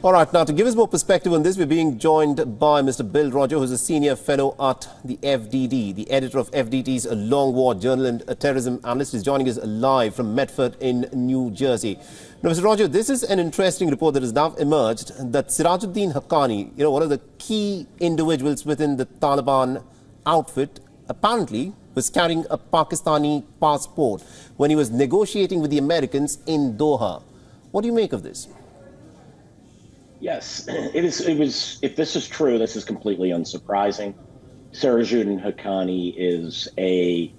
All right, now to give us more perspective on this, we're being joined by Mr. Bill Roggio, who's a senior fellow at the FDD, the editor of FDD's Long War Journal and a terrorism analyst. He's joining us live from Medford in New Jersey. Now, Mr. Roggio, this is an interesting report that has now emerged that Sirajuddin Haqqani, one of the key individuals within the Taliban outfit, apparently was carrying a Pakistani passport when he was negotiating with the Americans in Doha. What do you make of this? Yes, it was. If this is true, this is completely unsurprising. Sirajuddin Haqqani is a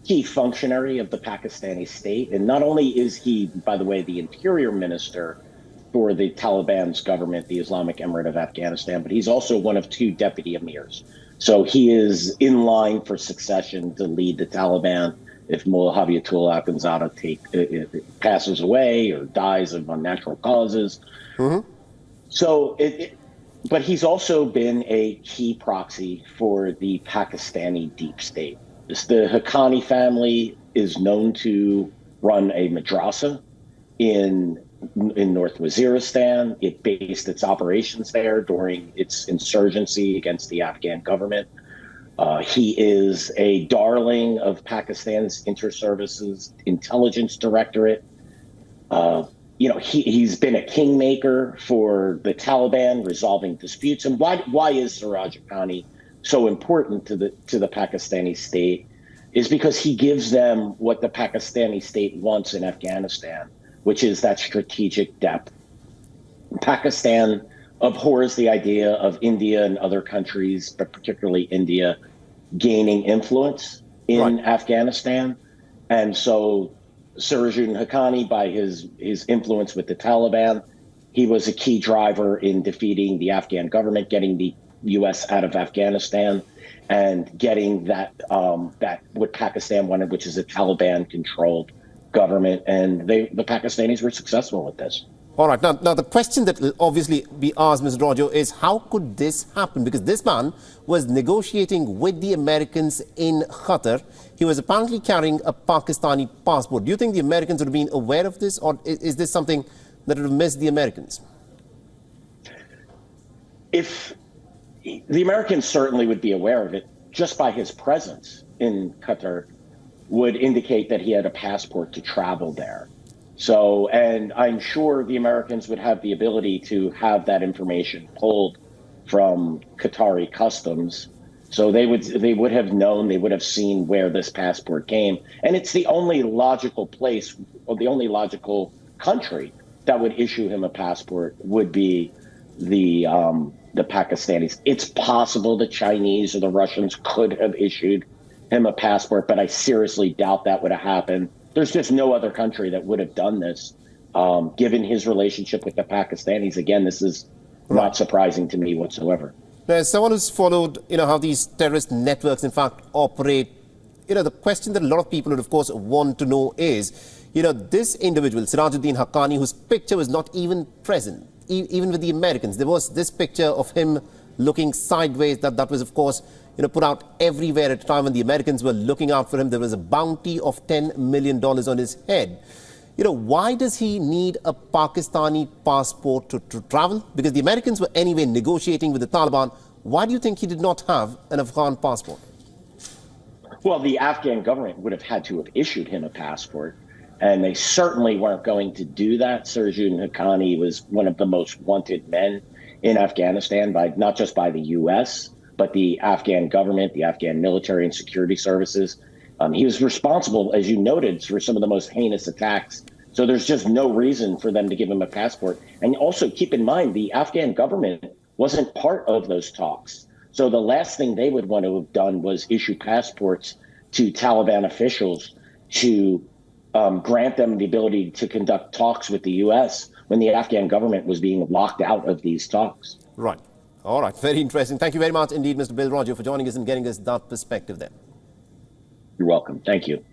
key functionary of the Pakistani state. And not only is he, by the way, the Interior Minister for the Taliban's government, the Islamic Emirate of Afghanistan, but he's also one of two deputy emirs. So he is in line for succession to lead the Taliban if Mullah Habibatullah Akhundzada passes away or dies of unnatural causes. Mm-hmm. So, but he's also been a key proxy for the Pakistani deep state. The Haqqani family is known to run a madrasa in North Waziristan. It based its operations there during its insurgency against the Afghan government. He is a darling of Pakistan's Inter-Services Intelligence Directorate. He's been a kingmaker for the Taliban, resolving disputes. And why is Siraj Haqqani so important to the Pakistani state? Is because he gives them what the Pakistani state wants in Afghanistan, which is that strategic depth. Pakistan abhors the idea of India and other countries, but particularly India, gaining influence in Afghanistan. And so Sirajuddin Haqqani, by his influence with the Taliban, he was a key driver in defeating the Afghan government, getting the U.S. out of Afghanistan, and getting that what Pakistan wanted, which is a Taliban-controlled government. And the Pakistanis were successful with this. All right. Now the question that will obviously be asked, Mr. Roggio, is how could this happen? Because this man was negotiating with the Americans in Qatar. He was apparently carrying a Pakistani passport. Do you think the Americans would have been aware of this, or is this something that would have missed the Americans? If the Americans certainly would be aware of it, just by his presence in Qatar would indicate that he had a passport to travel there. So, and I'm sure the Americans would have the ability to have that information pulled from Qatari customs. So they would have known, they would have seen where this passport came. And it's the only logical place, or the only logical country that would issue him a passport would be the Pakistanis. It's possible the Chinese or the Russians could have issued him a passport, but I seriously doubt that would have happened. There's just no other country that would have done this, given his relationship with the Pakistanis. Again, this is not surprising to me whatsoever. Now, as someone who's followed, how these terrorist networks, in fact, operate, the question that a lot of people would, of course, want to know is, this individual, Sirajuddin Haqqani, whose picture was not even present, even with the Americans. There was this picture of him looking sideways that was, of course, put out everywhere at a time when the Americans were looking out for him. There was a bounty of $10 million on his head. Why does he need a Pakistani passport to travel? Because the Americans were anyway negotiating with the Taliban. Why do you think he did not have an Afghan passport? Well, the Afghan government would have had to have issued him a passport, and they certainly weren't going to do that. Sirajuddin Haqqani was one of the most wanted men in Afghanistan, not just by the U.S., but the Afghan government, the Afghan military and security services. He was responsible, as you noted, for some of the most heinous attacks. So there's just no reason for them to give him a passport. And also keep in mind, the Afghan government wasn't part of those talks. So the last thing they would want to have done was issue passports to Taliban officials to grant them the ability to conduct talks with the U.S. when the Afghan government was being locked out of these talks. Right. All right. Very interesting. Thank you very much indeed, Mr. Bill Roggio, for joining us and getting us that perspective there. You're welcome. Thank you.